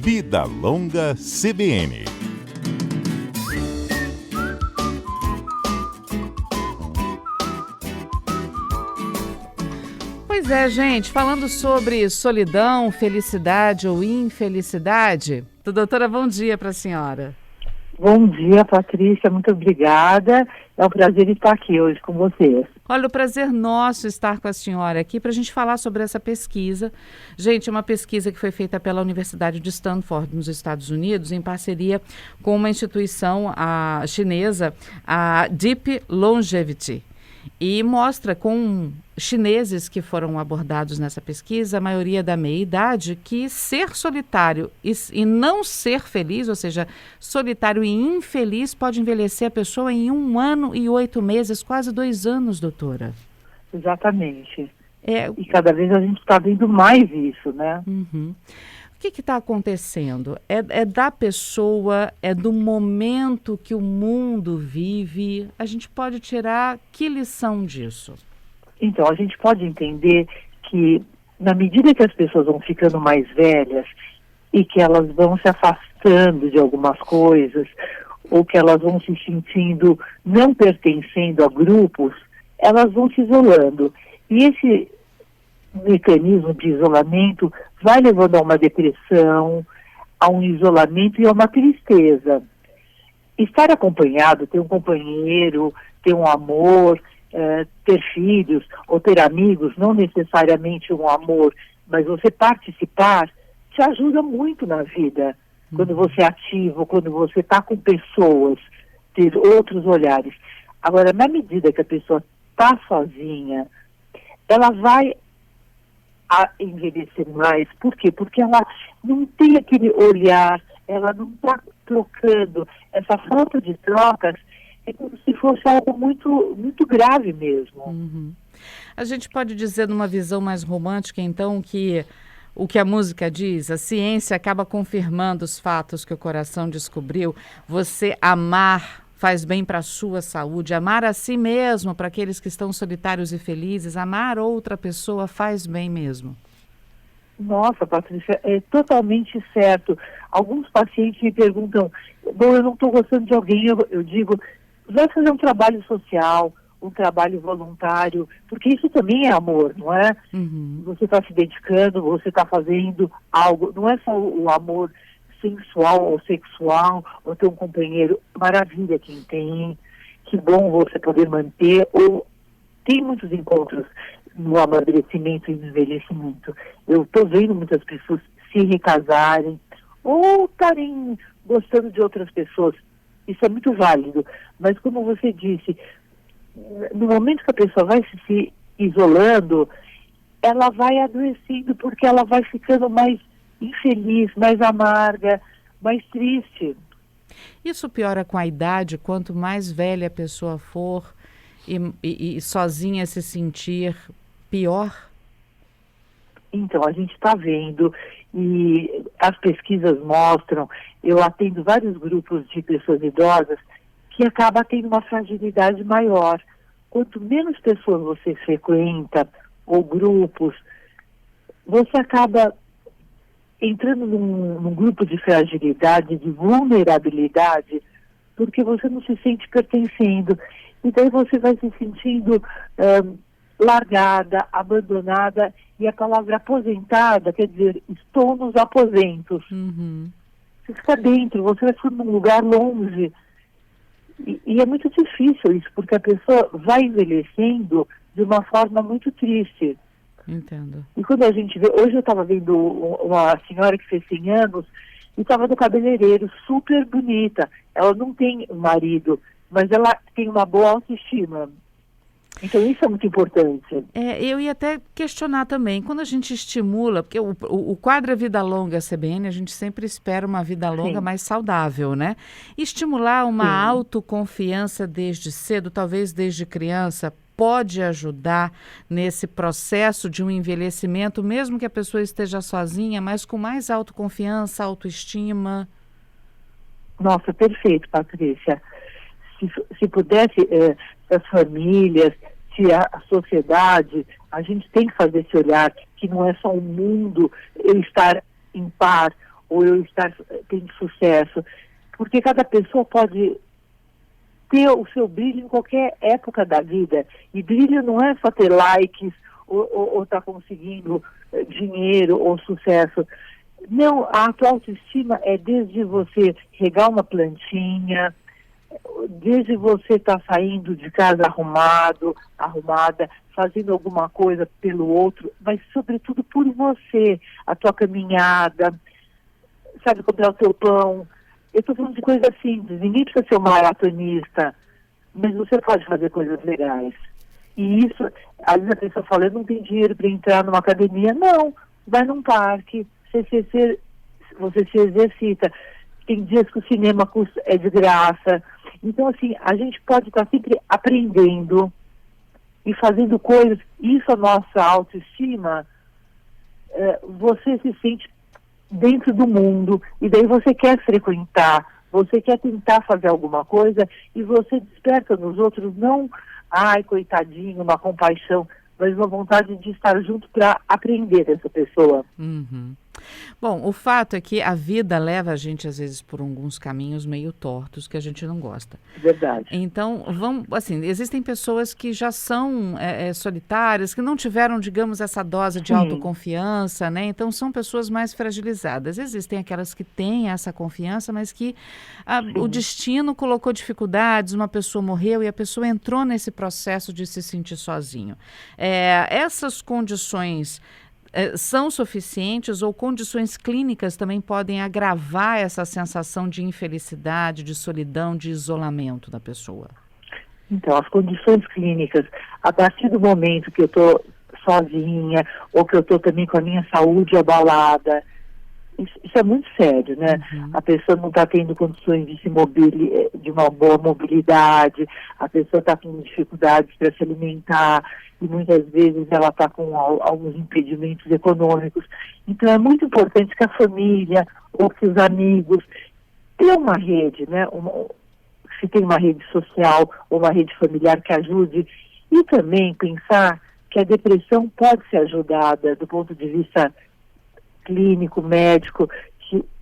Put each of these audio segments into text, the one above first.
Vida Longa CBN. Pois é, gente, falando sobre solidão, felicidade ou infelicidade. Doutora, bom dia para a senhora. Bom dia, Patrícia, muito obrigada. É um prazer estar aqui hoje com vocês. Olha, o prazer nosso estar com a senhora aqui para a gente falar sobre essa pesquisa. Gente, é uma pesquisa que foi feita pela Universidade de Stanford, nos Estados Unidos, em parceria com uma instituição chinesa, a Deep Longevity. E mostra com chineses que foram abordados nessa pesquisa, a maioria da meia-idade, que ser solitário e não ser feliz, ou seja, solitário e infeliz, pode envelhecer a pessoa em 1 ano e 8 meses, quase 2 anos, doutora. Exatamente. E cada vez a gente está vendo mais isso, né? Uhum. O que está acontecendo? É da pessoa, é do momento que o mundo vive? A gente pode tirar que lição disso? Então, a gente pode entender que, na medida que as pessoas vão ficando mais velhas e que elas vão se afastando de algumas coisas, ou que elas vão se sentindo não pertencendo a grupos, elas vão se isolando. E esse mecanismo de isolamento vai levando a uma depressão, a um isolamento e a uma tristeza. Estar acompanhado, ter um companheiro, ter um amor, ter filhos ou ter amigos, não necessariamente um amor, mas você participar, te ajuda muito na vida. Quando você é ativo, quando você está com pessoas, ter outros olhares. Agora, na medida que a pessoa está sozinha, ela vai envelhecer mais. Por quê? Porque ela não tem aquele olhar, ela não está trocando. Essa falta de trocas é como se fosse algo muito, muito grave mesmo. Uhum. A gente pode dizer, numa visão mais romântica, então, que o que a música diz, a ciência acaba confirmando os fatos que o coração descobriu. Você amar faz bem para a sua saúde, amar a si mesmo, para aqueles que estão solitários e felizes, amar outra pessoa faz bem mesmo. Nossa, Patrícia, é totalmente certo. Alguns pacientes me perguntam, bom, eu não estou gostando de alguém, eu digo, vai fazer um trabalho social, um trabalho voluntário, porque isso também é amor, não é? Uhum. Você está se dedicando, você está fazendo algo, não é só o amor sensual ou sexual, ou ter um companheiro, maravilha quem tem, que bom você poder manter, ou tem muitos encontros no amadurecimento e no envelhecimento. Eu estou vendo muitas pessoas se recasarem, ou estarem gostando de outras pessoas, isso é muito válido, mas como você disse, no momento que a pessoa vai se isolando, ela vai adoecendo, porque ela vai ficando mais infeliz, mais amarga, mais triste. Isso piora com a idade, quanto mais velha a pessoa for e sozinha se sentir, pior? Então, a gente está vendo, e as pesquisas mostram, eu atendo vários grupos de pessoas idosas que acaba tendo uma fragilidade maior. Quanto menos pessoas você frequenta, ou grupos, você acaba entrando num grupo de fragilidade, de vulnerabilidade, porque você não se sente pertencendo. E daí você vai se sentindo largada, abandonada, e a palavra aposentada quer dizer, estou nos aposentos. Uhum. Você fica dentro, você vai ficar num lugar longe. E é muito difícil isso, porque a pessoa vai envelhecendo de uma forma muito triste. Entendo. E quando a gente vê, hoje eu estava vendo uma senhora que fez 100 anos e estava no cabeleireiro, super bonita. Ela não tem marido, mas ela tem uma boa autoestima. Então isso é muito importante. Eu ia até questionar também, quando a gente estimula, porque o quadro é Vida Longa CBN, a gente sempre espera uma vida longa mais saudável, né? Estimular uma autoconfiança desde cedo, talvez desde criança, pode ajudar nesse processo de um envelhecimento, mesmo que a pessoa esteja sozinha, mas com mais autoconfiança, autoestima? Nossa, perfeito, Patrícia. Se pudesse, as famílias, se a sociedade, a gente tem que fazer esse olhar que não é só um mundo estar em par, ou eu estar tendo sucesso. Porque cada pessoa pode ter o seu brilho em qualquer época da vida. E brilho não é só ter likes ou estar conseguindo dinheiro ou sucesso. Não, a tua autoestima é desde você regar uma plantinha, desde você estar saindo de casa arrumada, fazendo alguma coisa pelo outro, mas sobretudo por você, a tua caminhada, sabe, comprar o teu pão. Eu estou falando de coisas simples, ninguém precisa ser um maratonista, mas você pode fazer coisas legais. E isso, às vezes a pessoa fala, eu não tenho dinheiro para entrar numa academia. Não, vai num parque, você se exercita. Tem dias que o cinema é de graça. Então, assim, a gente pode estar sempre aprendendo e fazendo coisas. Isso, a nossa autoestima, você se sente dentro do mundo, e daí você quer frequentar, você quer tentar fazer alguma coisa, e você desperta nos outros, não, ai, coitadinho, uma compaixão, mas uma vontade de estar junto para aprender dessa pessoa. Uhum. Bom, o fato é que a vida leva a gente, às vezes, por alguns caminhos meio tortos que a gente não gosta. Verdade. Então, existem pessoas que já são solitárias, que não tiveram, digamos, essa dose de autoconfiança, né? Então, são pessoas mais fragilizadas. Existem aquelas que têm essa confiança, mas que o destino colocou dificuldades, uma pessoa morreu e a pessoa entrou nesse processo de se sentir sozinho. Essas condições são suficientes ou condições clínicas também podem agravar essa sensação de infelicidade, de solidão, de isolamento da pessoa? Então, as condições clínicas, a partir do momento que eu estou sozinha ou que eu estou também com a minha saúde abalada, isso é muito sério, né? Uhum. A pessoa não está tendo condições de uma boa mobilidade, a pessoa está com dificuldades para se alimentar, e muitas vezes ela está com alguns impedimentos econômicos. Então é muito importante que a família ou que os amigos tenham uma rede, né? Se tem uma rede social ou uma rede familiar que ajude, e também pensar que a depressão pode ser ajudada do ponto de vista clínico, médico,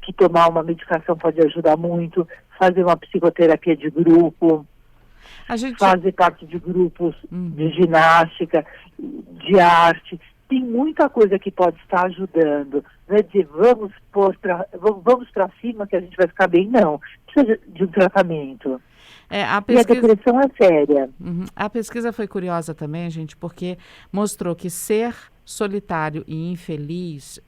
que tomar uma medicação pode ajudar muito, fazer uma psicoterapia de grupo, fazer parte de grupos de ginástica, de arte. Tem muita coisa que pode estar ajudando. Não é dizer, vamos para cima que a gente vai ficar bem, não. Precisa de um tratamento. E a depressão é séria. A pesquisa foi curiosa também, gente, porque mostrou que ser solitário e infeliz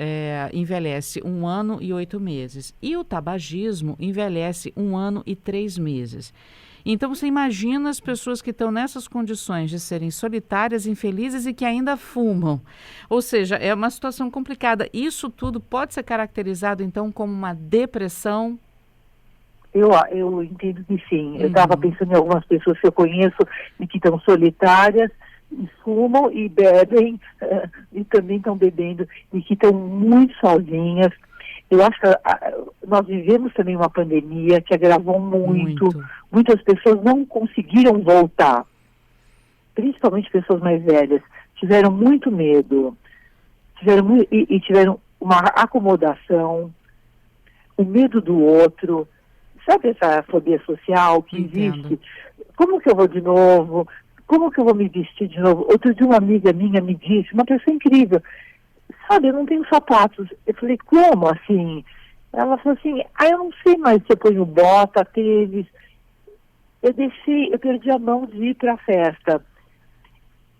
envelhece 1 ano e 8 meses. E o tabagismo envelhece 1 ano e 3 meses. Então, você imagina as pessoas que estão nessas condições de serem solitárias, infelizes e que ainda fumam. Ou seja, é uma situação complicada. Isso tudo pode ser caracterizado, então, como uma depressão? Eu entendo que sim. Eu estava pensando em algumas pessoas que eu conheço e que estão solitárias, e fumam e bebem, e também estão bebendo, e que estão muito sozinhas. Eu acho que nós vivemos também uma pandemia que agravou muito. Muitas pessoas não conseguiram voltar, principalmente pessoas mais velhas, tiveram muito medo, tiveram uma acomodação, o medo do outro, sabe essa fobia social que existe? Como que eu vou de novo? Como que eu vou me vestir de novo? Outro dia uma amiga minha me disse, uma pessoa incrível, sabe, eu não tenho sapatos. Eu falei, como assim? Ela falou assim, eu não sei mais se eu ponho bota, tênis. Eu perdi a mão de ir para a festa.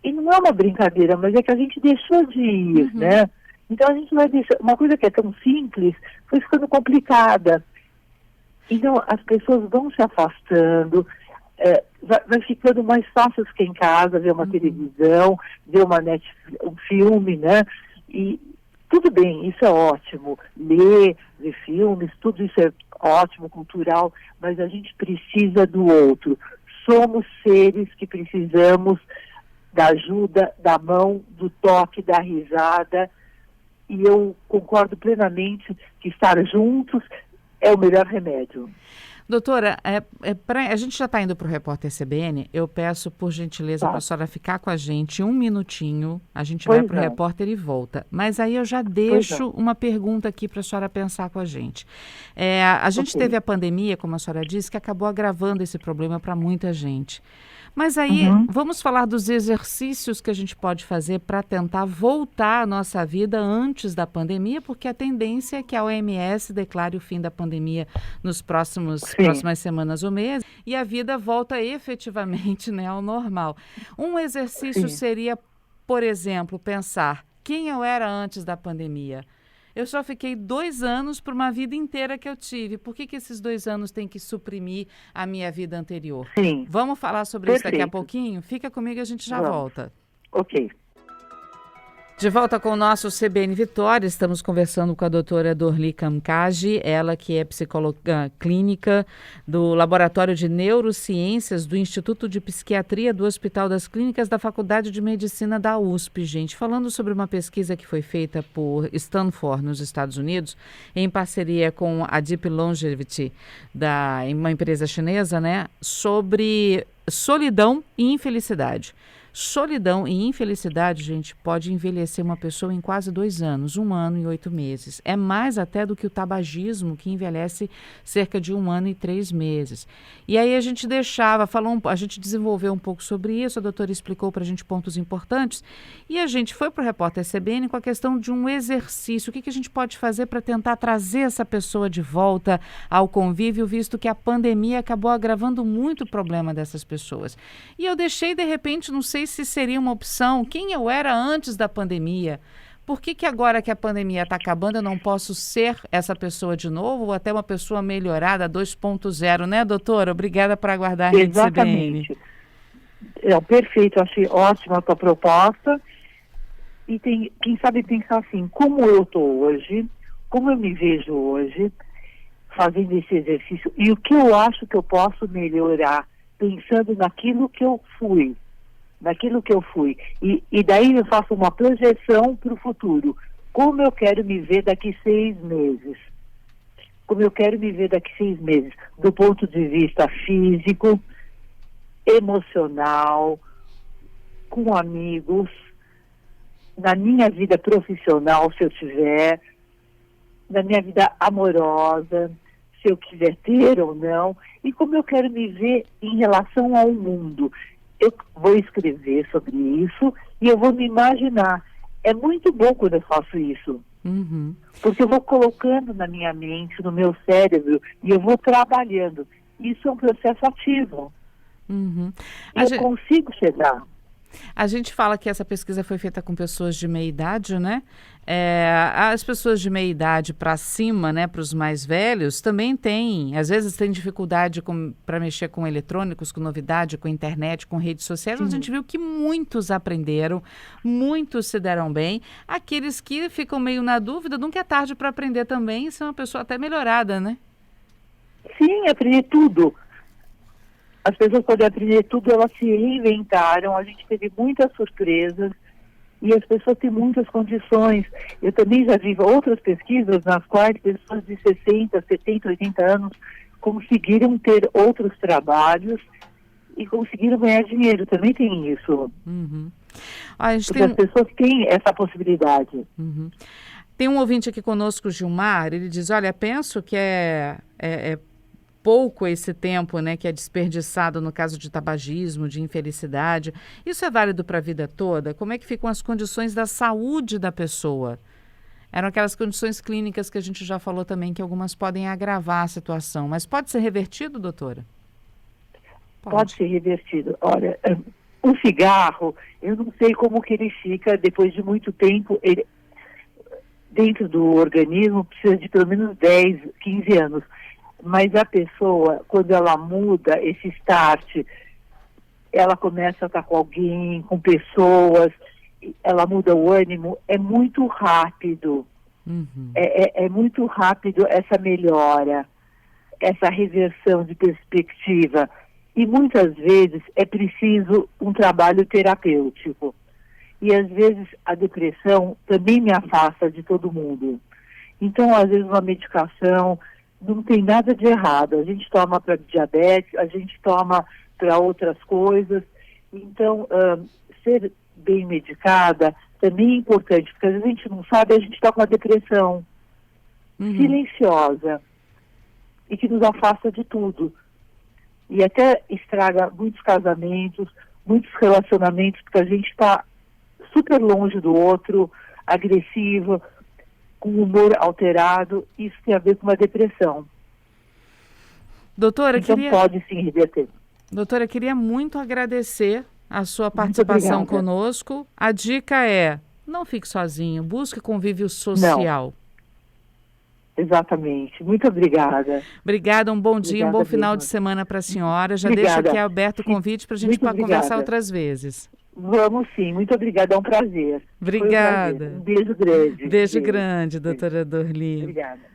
E não é uma brincadeira, mas é que a gente deixou de ir, né? Então a gente vai deixar, uma coisa que é tão simples, foi ficando complicada. Então as pessoas vão se afastando, vai ficando mais fácil ficar em casa, ver uma televisão, ver um filme, né? E tudo bem, isso é ótimo, ler, ver filmes, tudo isso é ótimo, cultural, mas a gente precisa do outro. Somos seres que precisamos da ajuda, da mão, do toque, da risada, e eu concordo plenamente que estar juntos é o melhor remédio. Doutora, a gente já está indo para o Repórter CBN. Eu peço, por gentileza, para a senhora ficar com a gente um minutinho. A gente vai para o Repórter e volta. Mas aí eu já deixo uma pergunta aqui para a senhora pensar com a gente. A gente teve a pandemia, como a senhora disse, que acabou agravando esse problema para muita gente. Mas aí, vamos falar dos exercícios que a gente pode fazer para tentar voltar à nossa vida antes da pandemia, porque a tendência é que a OMS declare o fim da pandemia nos próximas semanas ou meses, e a vida volta efetivamente, né, ao normal. Um exercício seria, por exemplo, pensar quem eu era antes da pandemia. Eu só fiquei 2 anos por uma vida inteira que eu tive. Por que esses 2 anos têm que suprimir a minha vida anterior? Sim. Vamos falar sobre isso daqui a pouquinho? Fica comigo e a gente já volta. Ok. De volta com o nosso CBN Vitória, estamos conversando com a doutora Dorli Kamkaji, ela que é psicóloga clínica do Laboratório de Neurociências do Instituto de Psiquiatria do Hospital das Clínicas da Faculdade de Medicina da USP, gente. Falando sobre uma pesquisa que foi feita por Stanford, nos Estados Unidos, em parceria com a Deep Longevity, uma empresa chinesa, né, sobre solidão e infelicidade. Solidão e infelicidade, gente, pode envelhecer uma pessoa em quase 2 anos, 1 ano e 8 meses. É mais até do que o tabagismo, que envelhece cerca de 1 ano e 3 meses. E aí a gente a gente desenvolveu um pouco sobre isso, a doutora explicou para a gente pontos importantes, e a gente foi para o Repórter CBN com a questão de um exercício. O que a gente pode fazer para tentar trazer essa pessoa de volta ao convívio, visto que a pandemia acabou agravando muito o problema dessas pessoas. E eu deixei, de repente, não sei se seria uma opção, quem eu era antes da pandemia. Por que agora que a pandemia está acabando eu não posso ser essa pessoa de novo ou até uma pessoa melhorada 2.0, né, doutora? Obrigada por aguardar a Rede CBN. Perfeito, achei ótima a tua proposta. E quem sabe pensar assim, como eu estou hoje, como eu me vejo hoje, fazendo esse exercício, e o que eu acho que eu posso melhorar, pensando naquilo que eu fui. E daí eu faço uma projeção para o futuro. Como eu quero me ver daqui 6 meses? Do ponto de vista físico, emocional, com amigos, na minha vida profissional, se eu tiver, na minha vida amorosa, se eu quiser ter ou não, e como eu quero me ver em relação ao mundo. Eu vou escrever sobre isso e eu vou me imaginar. É muito bom quando eu faço isso. Porque eu vou colocando na minha mente, no meu cérebro, e eu vou trabalhando. Isso é um processo ativo. Eu consigo chegar. A gente fala que essa pesquisa foi feita com pessoas de meia idade, né? As pessoas de meia idade para cima, né, para os mais velhos, também às vezes tem dificuldade para mexer com eletrônicos, com novidade, com internet, com redes sociais. Mas a gente viu que muitos aprenderam, muitos se deram bem. Aqueles que ficam meio na dúvida, nunca é tarde para aprender também e ser uma pessoa até melhorada, né? Sim, aprender tudo. As pessoas podem aprender tudo, elas se reinventaram, a gente teve muitas surpresas e as pessoas têm muitas condições. Eu também já vi outras pesquisas nas quais pessoas de 60, 70, 80 anos conseguiram ter outros trabalhos e conseguiram ganhar dinheiro. Também tem isso. Porque as pessoas têm essa possibilidade. Tem um ouvinte aqui conosco, Gilmar, ele diz, olha, penso que é pouco esse tempo, né, que é desperdiçado no caso de tabagismo, de infelicidade. Isso é válido para a vida toda? Como é que ficam as condições da saúde da pessoa? Eram aquelas condições clínicas que a gente já falou também, que algumas podem agravar a situação. Mas pode ser revertido, doutora? Pode ser revertido. Olha, o cigarro, eu não sei como que ele fica depois de muito tempo. Ele, dentro do organismo, precisa de pelo menos 10, 15 anos. Mas a pessoa, quando ela muda esse start, ela começa a estar com alguém, com pessoas, ela muda o ânimo, é muito rápido. É muito rápido essa melhora, essa reversão de perspectiva. E muitas vezes é preciso um trabalho terapêutico. E às vezes a depressão também me afasta de todo mundo. Então, às vezes uma medicação não tem nada de errado. A gente toma para diabetes, a gente toma para outras coisas. Então, ser bem medicada também é importante, porque às vezes a gente não sabe, a gente está com uma depressão silenciosa e que nos afasta de tudo. E até estraga muitos casamentos, muitos relacionamentos, porque a gente está super longe do outro, agressivo, com o humor alterado. Isso tem a ver com uma depressão. Doutora, Então pode sim reverter. Doutora, queria muito agradecer a sua participação conosco. A dica é, não fique sozinho, busque convívio social. Não. Exatamente. Muito obrigada. Obrigada, um bom dia, um bom final de mesmo. semana para a senhora. Já Obrigada. deixo aqui aberto o convite para a gente conversar outras vezes. Vamos sim, muito obrigada, é um prazer. Obrigada. Um beijo grande. Beijo grande, doutora Dorli. Obrigada.